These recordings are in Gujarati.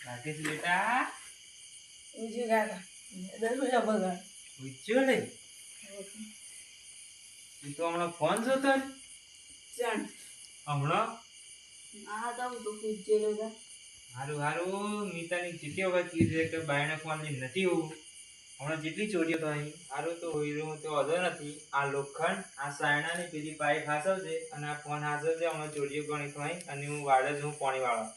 રાકેશ બેટા ઉજી કાકા દસ બગા પૂછ્યો લે તું તો હમણાં ફોન જોતો ને જાણ હમણાં આ તો તો પૂછ્યો લે હારું હારું મીતાની જેટલી વખત કીધું કે બાયણે ફોન લઈને નથી હોવું હમણાં જેટલી ચોરીઓ તો અહીં હારું તો હોઈરું તો વધો નથી આ લોખંડ આ સાયણાની પેલી પાઇપ હાસવ છે અને આ ફોન હાસવ છે હમણાં ચોરીઓ ગણી તો અહીં અને હું વાળે જ હું પાણી વાળા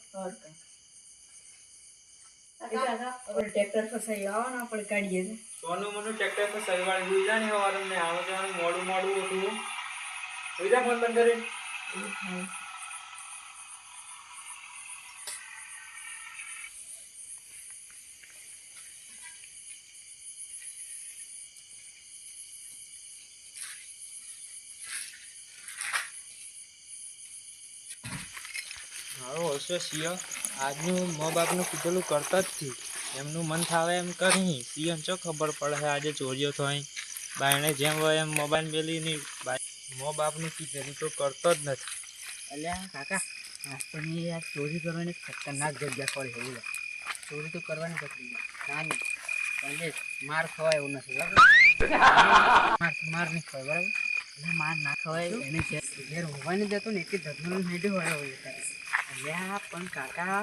કાકા આપણે ટ્રેક્ટર પર સહી આવો ને આપણે કાઢીએ ને સોનું મનું ટ્રેક્ટર પર સહી વાળી જોઈ જા ને હવે તમને આવું જવાનું મોડું મોડું હતું જોઈ જા ફોન બંધ કરી મારો હશે સિંહ આજનું મા બાપનું કીધેલું કરતા જ થી એમનું મન થાવે એમ કરી સિંહ ચો ખબર પડે આજે ચોરીઓ થાય બાયણે જેમ હોય એમ મોબાઈલ મેલીની મા બાપનું કીધેલું તો કરતો જ નથી. અલ્યા કાકા આપણને યાર ચોરી કરવાની ખતરનાક જગ્યા પડી એવું ચોરી તો કરવાની પકડી ગયા ના નહીં માર ખવાય એવું નથી બરાબર માર નહીં ખવાય બરાબર એટલે માર ના ખવાય એને ઘેર હોવા નહીં દેતો ને એટલી ધર્મનું મેળવી હોય અલ્યા પણ કાકા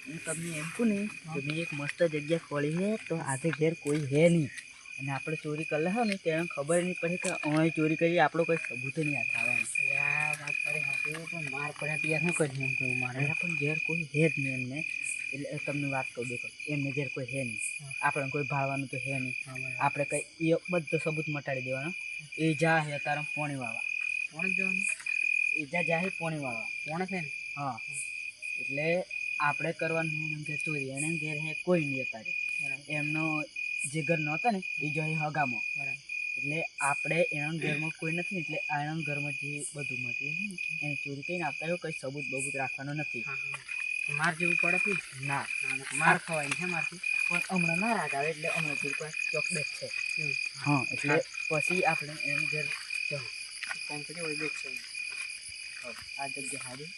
હું તમને એમ કહું ને કે મેં એક મસ્ત જગ્યા ખોલી છે તો આજે ઘેર કોઈ હે નહીં અને આપણે ચોરી કરલા હોય ને તો એને ખબર નહીં પડે કે અમે ચોરી કરીએ આપણો કોઈ સબૂત નહીં હાથ આવવાનું એટલે આ વાત કરે હતું પણ માર પડ્યા ત્યાં શું કરી એમ કહ્યું મારે પણ ઘેર કોઈ હે જ નહીં એમને એટલે તમને વાત કહું દેખો એમને ઘેર કોઈ હે નહીં આપણે કોઈ ભાળવાનું તો હે નહીં આપણે કંઈ એ બધો સબૂત મટાડી દેવાનો એ જા હે તારા પોણી વાળવા પોણ જવાનું એ જા પોણી વાળવા પોણ છે ને હા એટલે આપણે કરવાનું એમ કે ચોરી એને ઘેર હે કોઈ નહીં અત્યારે એમનો જે ઘર નહોતો ને એ જો હગામાં બરાબર એટલે આપણે એના ઘરમાં કોઈ નથી ને એટલે એના ઘરમાં જે બધું મટીરિયલ એને ચોરી કરીને આપતા એવું કંઈ સબૂત બબૂત રાખવાનો નથી. માર જેવું પડે કે ના માર ખવાય છે મારથી પણ હમણાં ના રાગ આવે એટલે હમણાં થોડીક ચોકલેટ છે હા એટલે પછી આપણે એમ ઘેર કામ કરી હોય બેટ છે આ જગ્યા સારી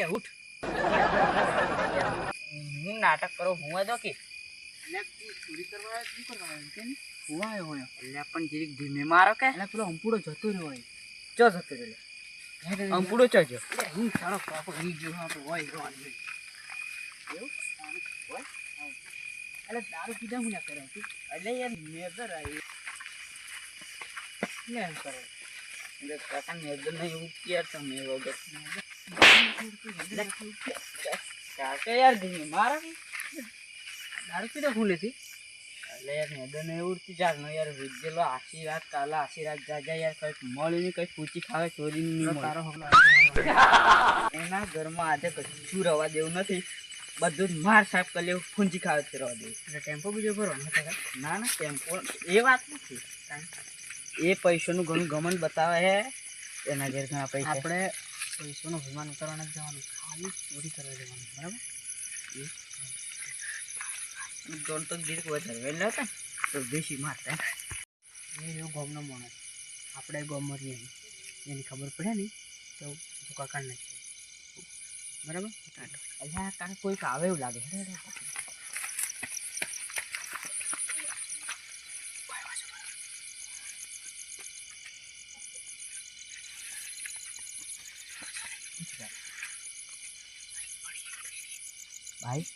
ઉઠ હું નાટક કરો હું તો કે ચોરી કરવા શું કરવા કે હું આવ્યો હોય એટલે પણ જીરીક ધીમે મારો કે એટલે પેલો અંપુડો જતો રહ્યો હોય ચો જતો રહ્યો અંપુડો ચો જો હું સારો પાપો ઈ જો આપણે હોય રોવાની એવું હોય એટલે દારૂ પીધા હું ના કરે એટલે યાર મેદર આવી ને એમ કરે એટલે કાકા મેદર નહીં એવું ક્યાં તમે વગર કાકા યાર ધીમે મારા દારૂ પીધા હું લેતી એટલે યાર મેદન એવું જાગનો યાર વિજેલો આશીર્વાદ કાલા આશીર્વાદ જાજા યાર કંઈક મળીને કંઈક પૂછી ખાવે ચોરી નહીં તારો એના ઘરમાં આજે કશું રવા દેવું નથી બધું જ માર સાફ કરી લેવું ફૂંચી ખાવે છે રવા દેવું એટલે ટેમ્પો બીજો ભરવાનો ના ના ટેમ્પો એ વાત નથી એ પૈસાનું ઘણું ગમન બતાવે છે એના ઘેર ઘણા પૈસા આપણે પૈસાનું અભિમાન ઉતારવા નથી જવાનું ખાલી ચોરી કરવા જવાનું બરાબર દોડ તો જીરીક વધારે વહેલા હતા તો બેસી મારતા એવો ગોમનો માણસ આપણે ગોમમાં રહીએ એની ખબર પડે ને તો ભૂકા કાઢ નાખીએ બરાબર અહીંયા કાંઈ કોઈક આવે એવું લાગે બાઈક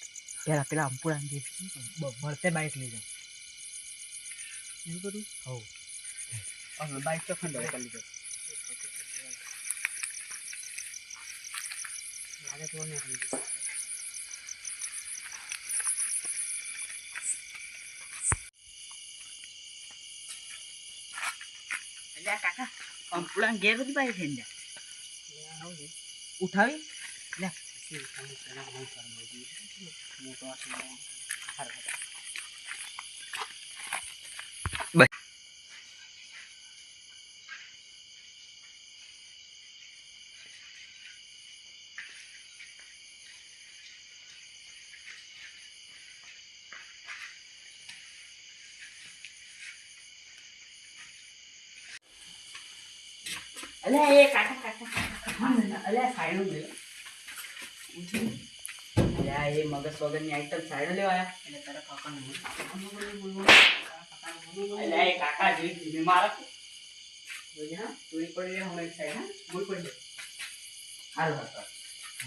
પેલા પેલા અંપુડા ભરતે બાઈક લઈ જાય એવું બધું હવ હવે બાઈક તો ખંડો કરી લીધો લાગે તો નહીં એટલે કાકા અંપુડા ઘેર બધી બાઈક લઈને જાય ઉઠાવી લે એ તમે પેલા હું કરવા જોઈએ મોટો હાથ હાર અલે એ કાકા અલે સાઈડ લે અલે એ મગજ વગરની આઈટમ સાઈડ લેવા આયા એટલે તારા કાકાને અલે એ કાકા જીવી મારા જોજે હા ચોરી પડી રહે હમણાં એક સાઈડ હા બોલ પડી હાલ હા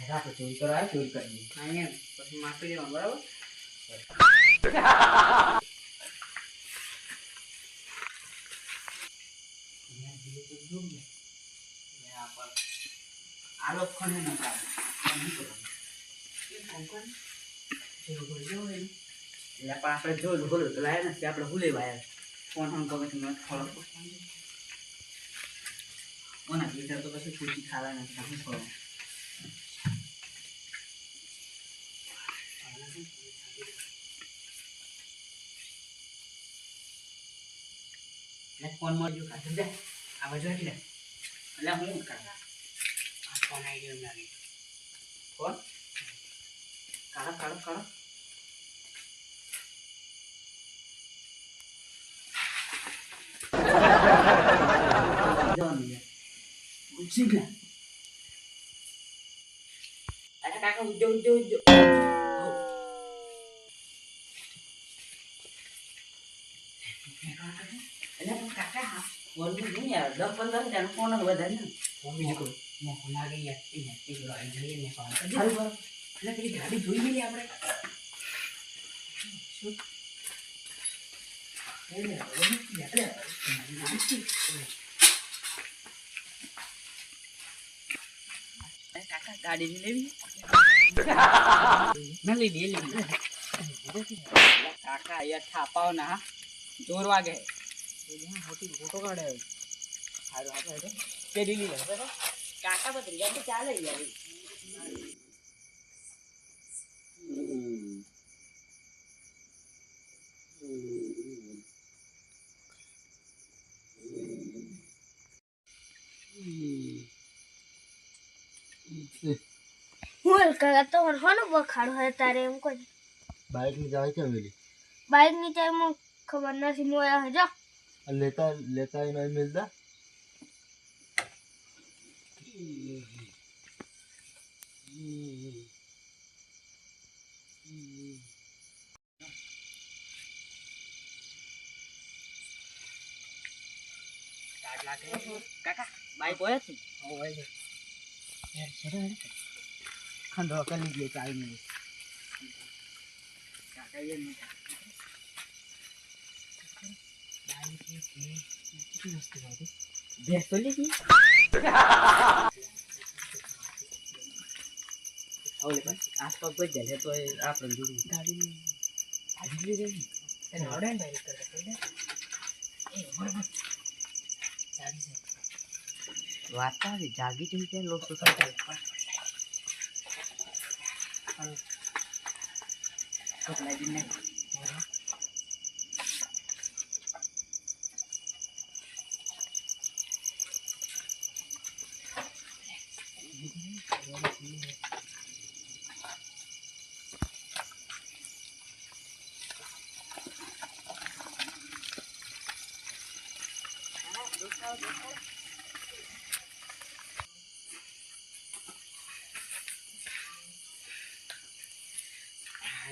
રાતે ચોરી કરવા ચોરી કરી અહીંયા પછી માફી લેવાનું બરાબર આ લોખંડ ને નતા એટલે આપણે જો ઢોલ તો લાયા નથી આપણે હુલે વાયા ફોન હમ ગમે તમે ખોલો ઓના વિચાર તો પછી પૂછી ખાવા નથી હું ખોલો ફોન માં જો કાઢી દે આ બાજુ રાખી દે એટલે હું કાઢા આ ફોન આઈડિયો નાખી ફોન કાઢો કાઢો કાઢો અરે કાકા ઉજો ઉજો ઉજો કાકા ફોન નહીં યાર 10-15 હજાર ફોન વધારે ને ફોન બીજો કોઈ ફોન આ ગઈ યાર એ જોઈએ ને ફોન ચાલુ કરો એટલે પેલી ગાડી જોઈ લઈએ આપણે શું કાકા ગાડી લેવી ના લીધી કાકા યાર થાપાવ ના જોર વાગે મોટી ફોટો કાઢે સારું આપણે પેરી લે કાકા બદલી જાય ચાલે યાર હું કાકા તો હોનો બખાડો હે તારે એમ કોઈ બાઇક ની જાય છે વેલી બાઈક ની ટાઈમ ખબર નથી મોયા હે જો લેતા લેતા ही नहीं मिलता કાકા બાઈક હોય છે હોય છે યાર ચલો ખંડો કરી લીધે ચાઈ નહીં કાકા એ નહીં બેસો લીધી ઓલે આસપાસ કોઈ જલે તો આપણે જોડી ગાડી લીધી એને આવડે ને બાઈક કરે એ બરાબર જાગી છે વાત આવી જાગી જઈ છે લોક તો સરકાર તો લાગી ને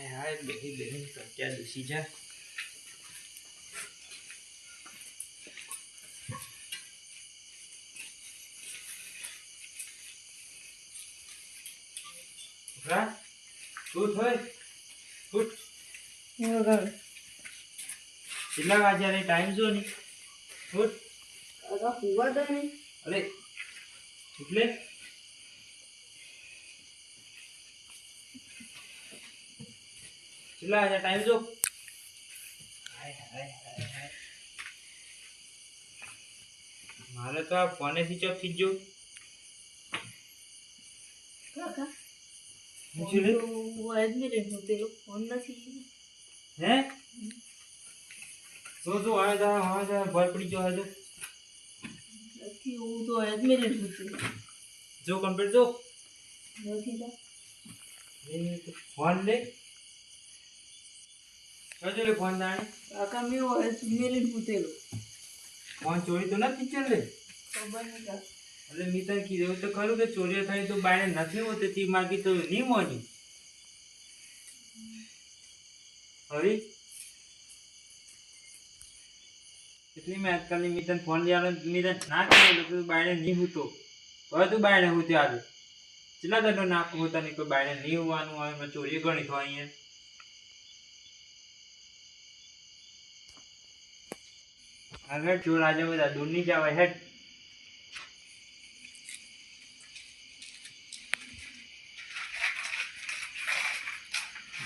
હાય બેહી બેહી ક્યાં દુસી જા રા શું થાય ફૂટ કેટલા વાગ્યાની ટાઈમ જો ને ફૂટ કાકા હુવા દે નહીં અરે એટલે કેટલા વાગ્યા ટાઈમ જો મારે તો આ ફોને સ્વિચ ઓફ થઈ ગયો કાકા પૂછી લે. હું આદમી રે મૂકેલો ફોન નથી હે જો આવે જા ભર પડી ગયો હજુ નથી હું તો આદમી રે મૂકેલો જો કમ્પ્લીટ જો નથી તા ફોન લે હજુ લે ફોન દાણે કાકા મેં આદમી રે મૂકેલો ફોન ચોરી તો નથી ચાલ લે ખબર નહીં કા એટલે મેં તને કીધું તો ખરું કે ચોરીઓ થઈ તો બાયણે નથી હોતી તી માગી તો નહીં મોની હવે એટલી મેં આજકાલની મેં તને ફોન લેવાનો મેં તને ના કીધું તું બાયણે નહીં હોતો હવે તું બાયણે હોતી આજે કેટલા દંડો નાખો હોતા નહીં કોઈ બાયણે નહીં હોવાનું હોય એમાં ચોરી ઘણી થાય અહીંયા હાલ હેડ ચોર આજે બધા દૂર નહીં જવાય હેડ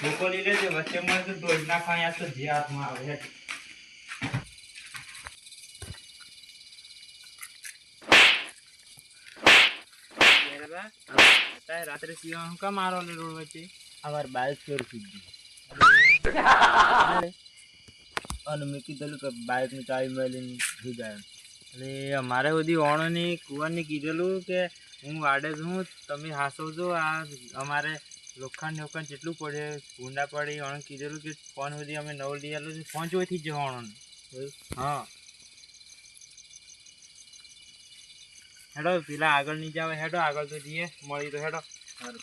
ધોકો લઈ લેજે વચ્ચે મળે તો દોડ નાખવા અહીંયા તો જે હાથમાં આવે હેડ રાત્રે સિવાય હું કામ મારો રોડ વચ્ચે અમાર બાઈક ચોરી થઈ ગઈ અને મેં કીધેલું કે બાઇકની ચાવી મળીને થઈ જાય એટલે અમારે બધી ઓણોની કુંવરની કીધેલું કે હું વાડે છું તમે હાસવજો આ અમારે લોખંડ જેટલું પડે ભૂંડા પડી ઓણ કીધેલું કે ફોન સુધી અમે નવો લઈ આવેલો છે ફોન જોઈથી જ ઓણોને હા હેડો પેલા આગળ નહીં જાવ હેડો આગળ તો જઈએ મળી તો હેડો સારું